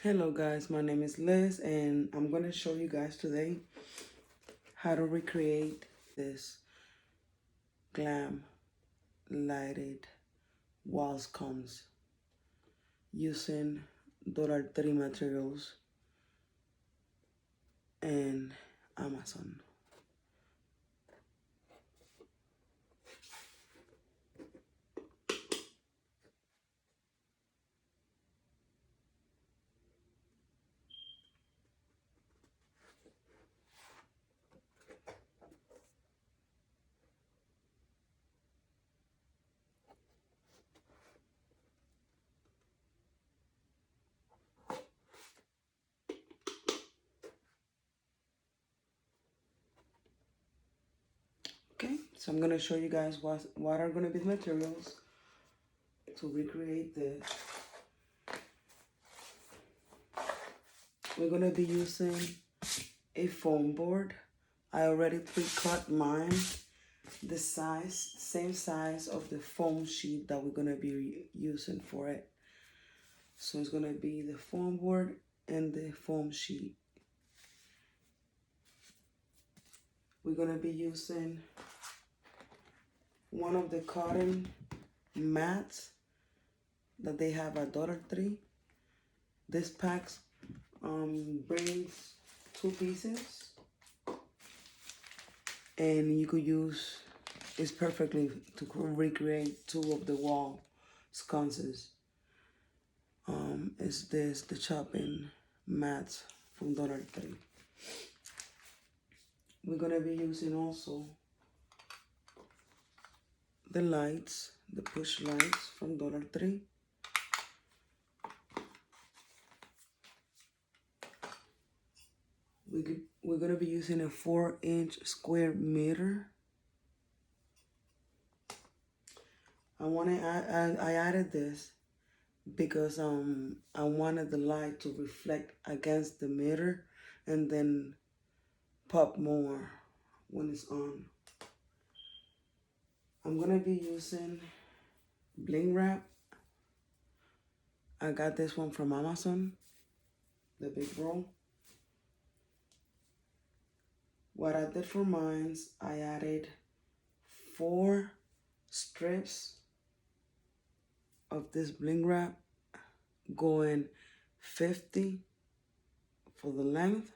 Hello guys, my name is Liz and I'm going to show you guys today how to recreate this glam lighted wall sconce using $3 materials and Amazon. Okay, so I'm going to show you guys what are going to be the materials to recreate this. We're going to be using a foam board. I already pre-cut mine the same size of the foam sheet that we're going to be using for it. So it's going to be the foam board and the foam sheet. We're going to be using one of the cotton mats that they have at $3. This pack brings 2 pieces, and you could use it's perfectly to recreate 2 of the wall sconces. Is this the chopping mats from $3? We're gonna be using also the lights, the push lights from $3. We're gonna be using a 4-inch square meter. I added this because I wanted the light to reflect against the mirror and then pop more when it's on. I'm gonna be using bling wrap. I got this one from Amazon, the big roll. What I did for mine, I added 4 strips of this bling wrap, going 50 for the length,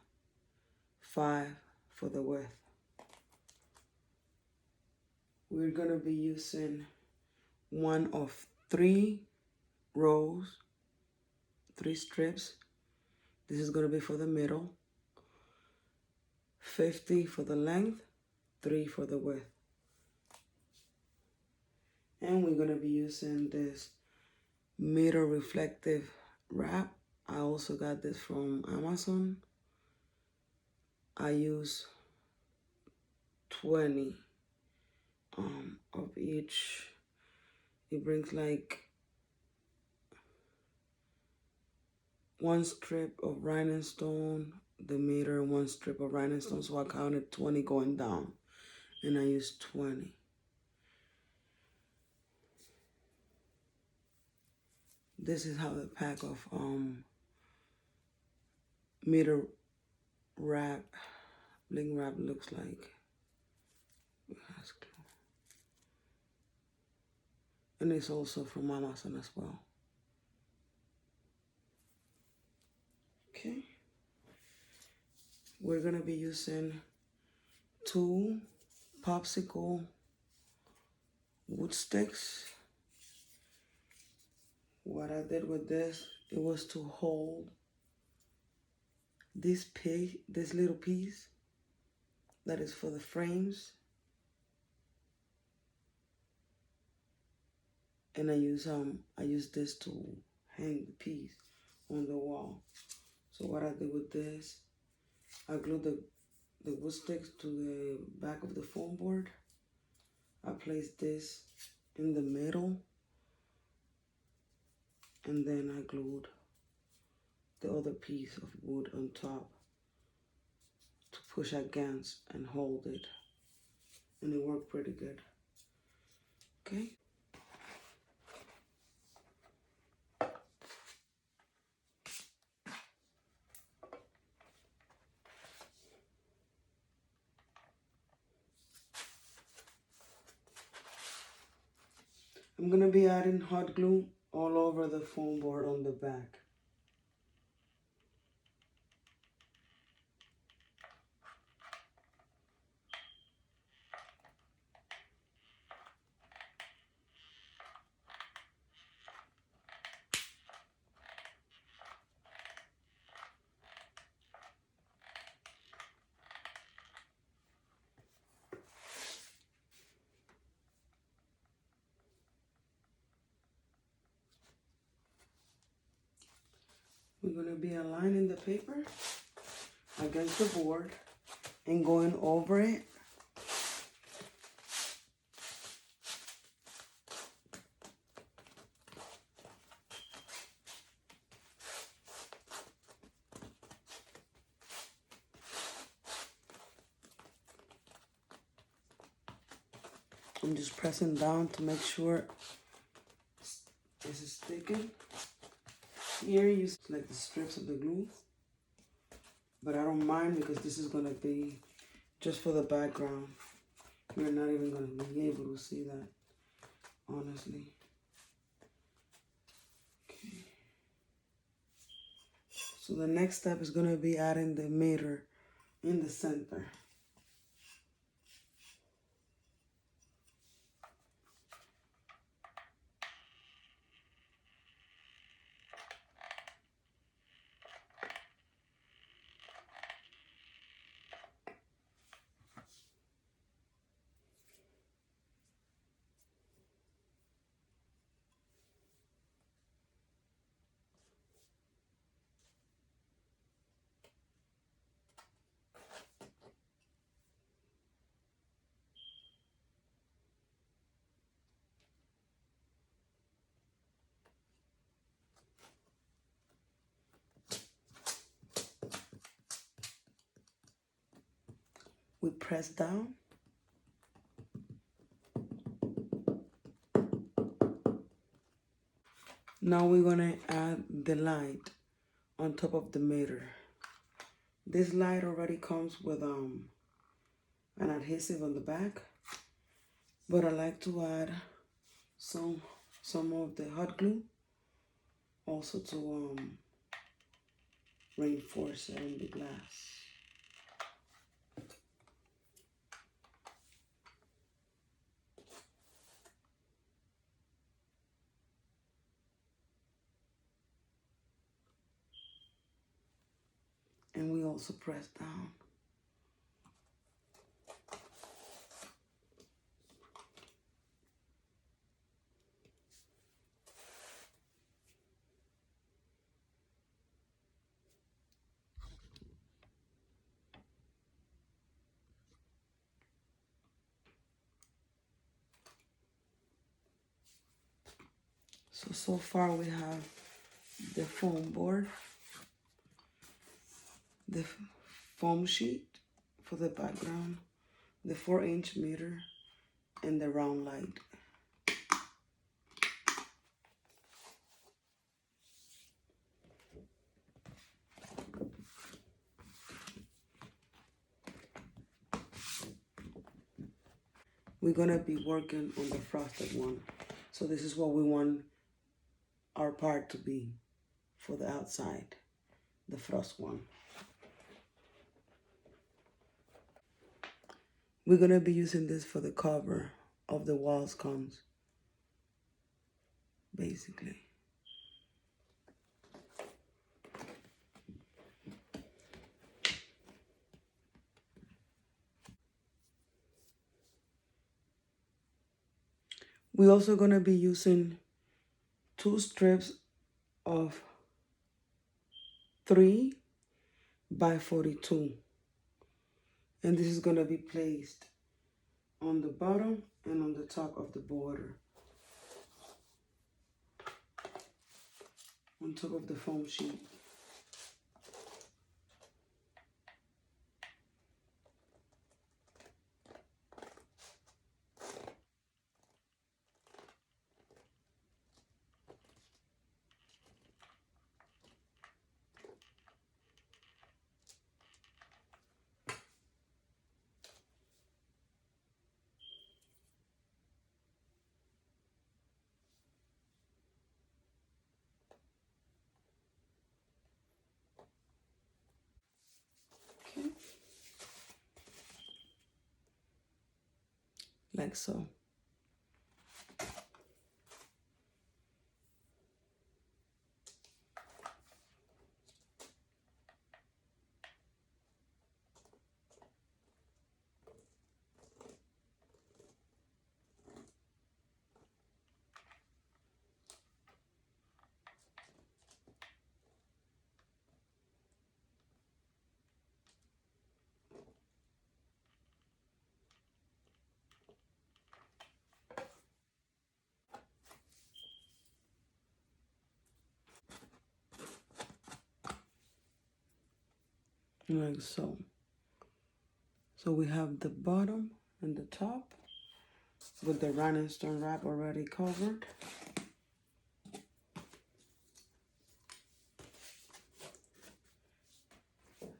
5 for the width. We're gonna be using one of 3 rows, 3 strips. This is gonna be for the middle, 50 for the length, 3 for the width. And we're gonna be using this mirror reflective wrap. I also got this from Amazon. I use 20 of each. It brings like 1 strip of rhinestone, the meter, 1 strip of rhinestone, so I counted 20 going down, and I used 20. This is how the pack of meter wrap, bling wrap looks like. And it's also from Amazon as well. Okay. We're gonna be using 2 popsicle wood sticks. What I did with this, it was to hold this little piece that is for the frames. And I use this to hang the piece on the wall. So what I did with this, I glued the wood sticks to the back of the foam board. I placed this in the middle, and then I glued the other piece of wood on top to push against and hold it. And it worked pretty good. Okay. I'm gonna be adding hot glue all over the foam board on the back. We're gonna be aligning the paper against the board and going over it. I'm just pressing down to make sure this is sticking. Here you select the strips of the glue, but I don't mind because this is gonna be just for the background. You're not even gonna be able to see that, honestly. Okay. So the next step is gonna be adding the mirror in the center. We press down. Now we're gonna add the light on top of the mirror. This light already comes with an adhesive on the back, but I like to add some of the hot glue also to reinforce it on the glass. And we also press down. So far we have the foam board, the foam sheet for the background, the 4-inch mirror, and the round light. We're gonna be working on the frosted one. So this is what we want our part to be for the outside, the frost one. We're gonna be using this for the cover of the wall sconce, basically. We're also gonna be using 2 strips of 3 by 42. And this is gonna be placed on the bottom and on the top of the border, on top of the foam sheet. like so. Like so. So we have the bottom and the top with the rhinestone wrap already covered.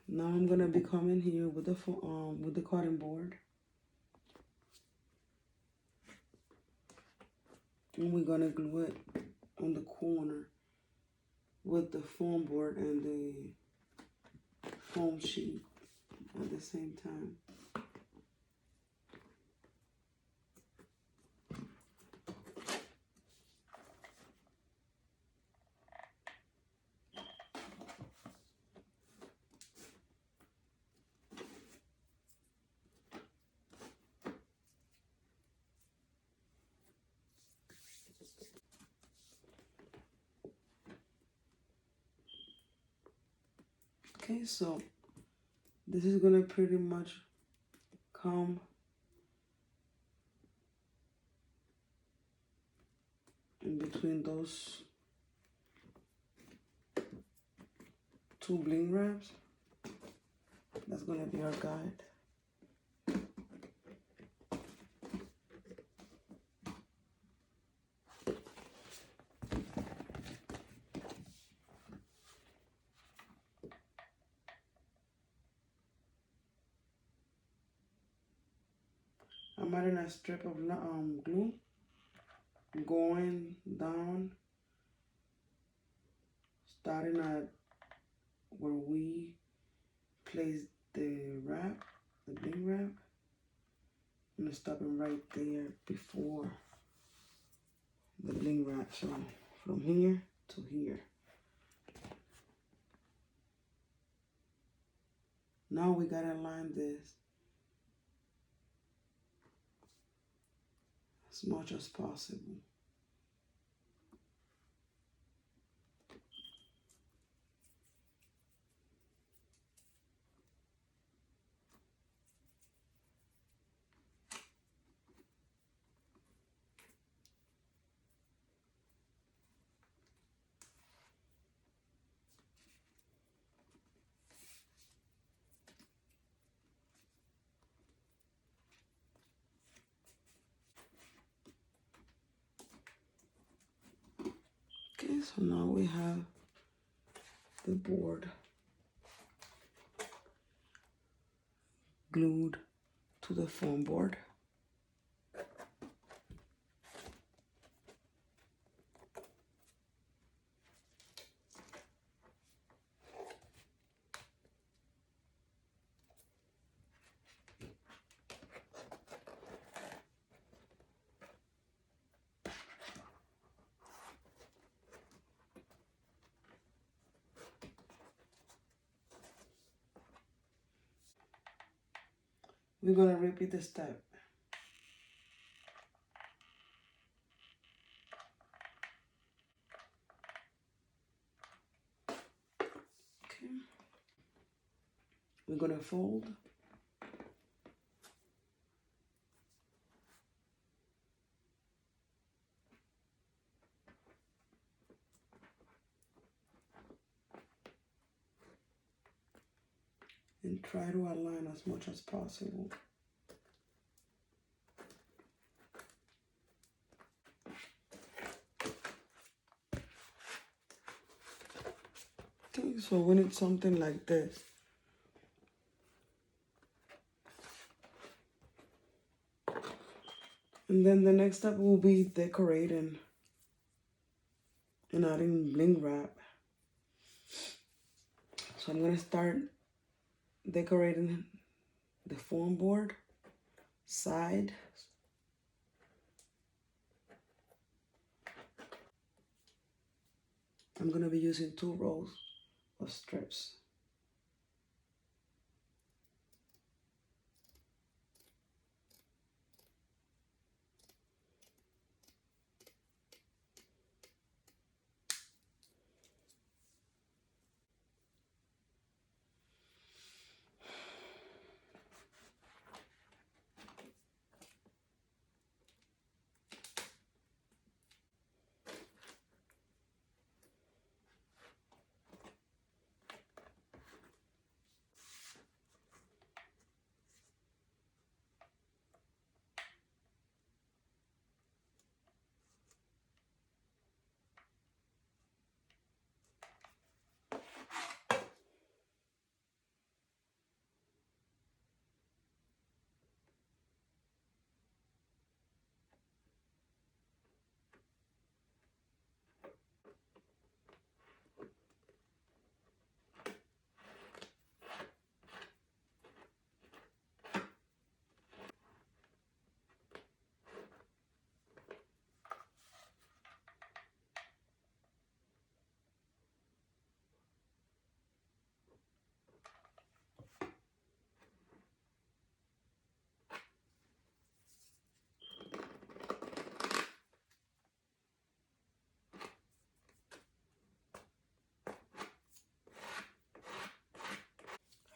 Now I'm gonna be coming here with the cutting board, and we're gonna glue it on the corner with the foam board and the foam sheet at the same time. Okay, so this is gonna pretty much come in between those two bling wraps. That's gonna be our guide. I'm adding a strip of glue, going down, starting at where we place the wrap, the bling wrap. I'm gonna stop it right there before the bling wrap. So from here to here. Now we gotta line this as much as possible. Okay, so now we have the board glued to the foam board. We're gonna repeat the step. Okay. We're gonna fold. And try to align as much as possible. Okay, so we need something like this. And then the next step will be decorating and adding bling wrap. So I'm gonna start decorating the foam board side I'm gonna be using 2 rows of strips.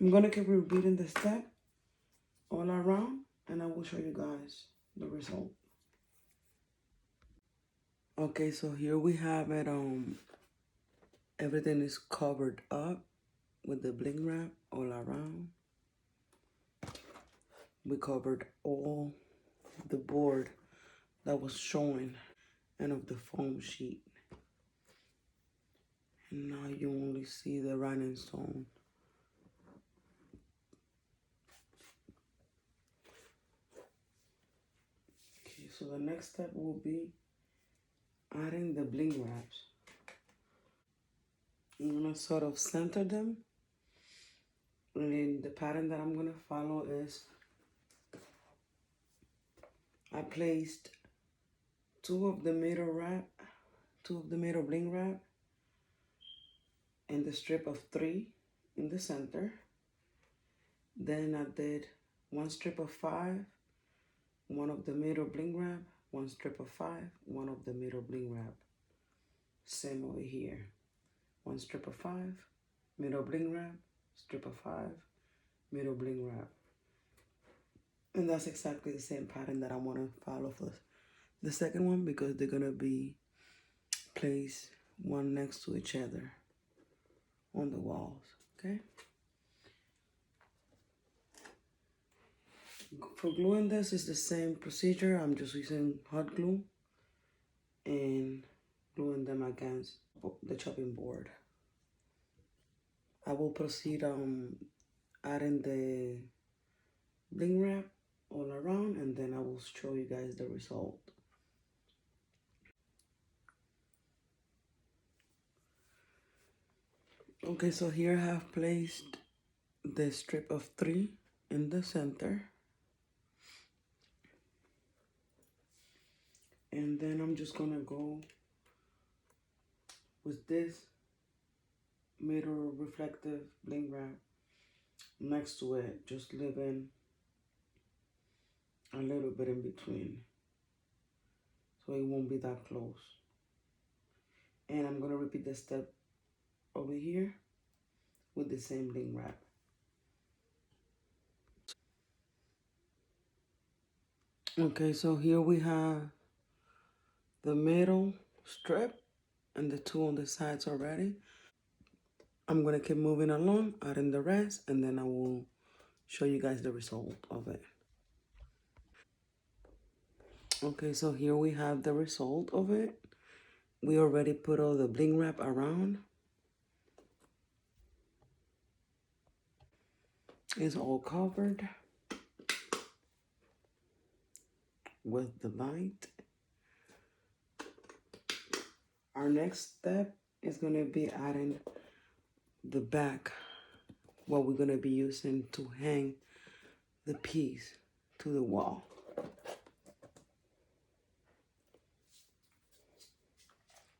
I'm gonna keep repeating the step all around, and I will show you guys the result. Okay, so here we have it. Everything is covered up with the bling wrap all around. We covered all the board that was showing and of the foam sheet. And now you only see the rhinestone. Okay, so the next step will be adding the bling wraps. I'm gonna sort of center them. And then the pattern that I'm gonna follow is I placed 2 of the middle bling wrap and the strip of 3 in the center. Then I did 1 strip of 5, 1 of the middle bling wrap, 1 strip of 5, 1 of the middle bling wrap. Same over here. 1 strip of 5, middle bling wrap, strip of 5, middle bling wrap. And that's exactly the same pattern that I want to follow for the second one, because they're going to be placed one next to each other on the walls, okay? For gluing this is the same procedure. I'm just using hot glue and gluing them against the chopping board. I will proceed adding the bling wrap all around, and then I will show you guys the result. Okay, so here I have placed the strip of 3 in the center. And then I'm just gonna go with this middle reflective bling wrap next to it, just leaving a little bit in between so it won't be that close. And I'm gonna repeat the step over here with the same bling wrap. Okay, so here we have the middle strip and the 2 on the sides already. I'm gonna keep moving along, adding the rest, and then I will show you guys the result of it. Okay, so here we have the result of it. We already put all the bling wrap around. It's all covered with the light. Our next step is gonna be adding the back, what we're gonna be using to hang the piece to the wall.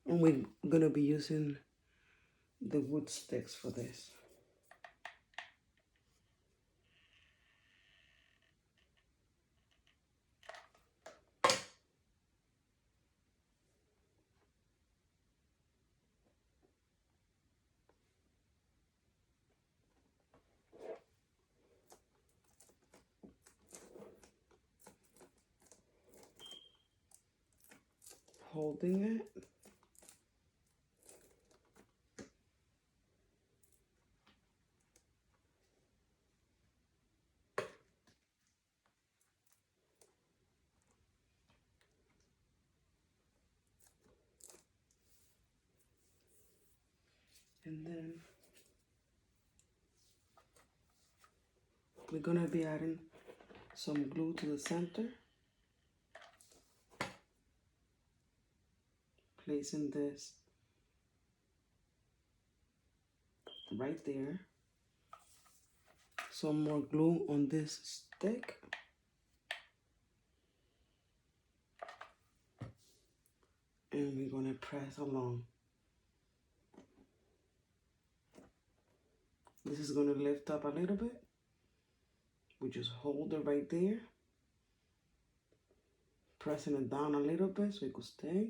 And we're gonna be using the wood sticks for this. Holding it. And then we're gonna be adding some glue to the center. Placing this right there. Some more glue on this stick. And we're gonna press along. This is gonna lift up a little bit. We just hold it right there. Pressing it down a little bit so it could stay.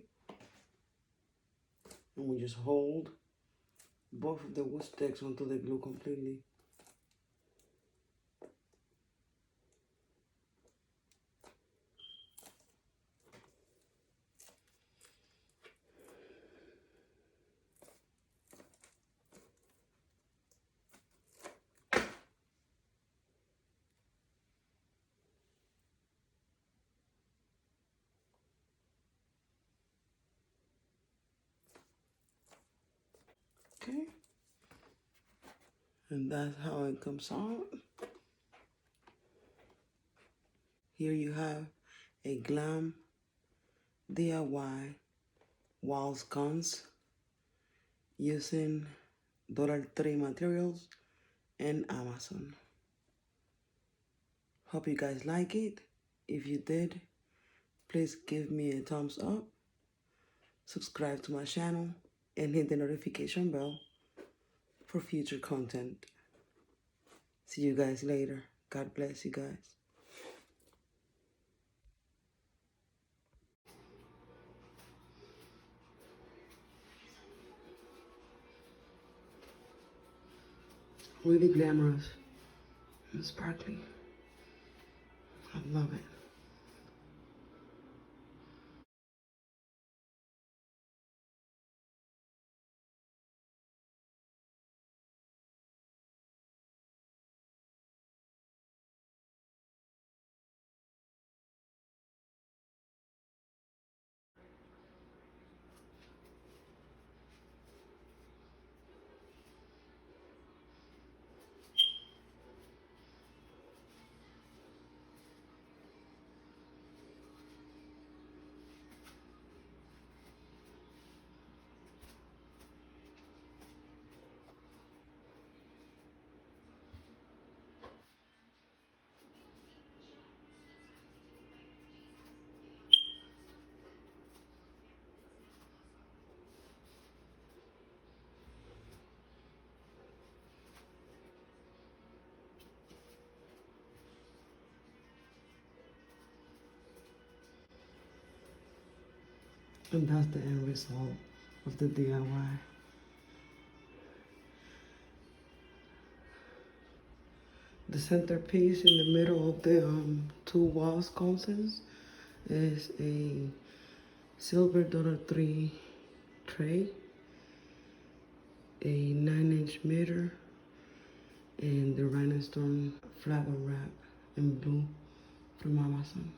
And we just hold both of the wood sticks onto the glue completely. Okay. And that's how it comes out. Here you have a Glam DIY wall sconce using $3 materials in Amazon. Hope you guys like it. If you did, please give me a thumbs up, subscribe to my channel, and hit the notification bell for future content. See you guys later. God bless you guys. Really glamorous and sparkly. I love it. And that's the end result of the DIY. The centerpiece in the middle of the two wall sconces is a silver $3 tray, a 9-inch mirror, and the rhinestone flower wrap in blue from Amazon.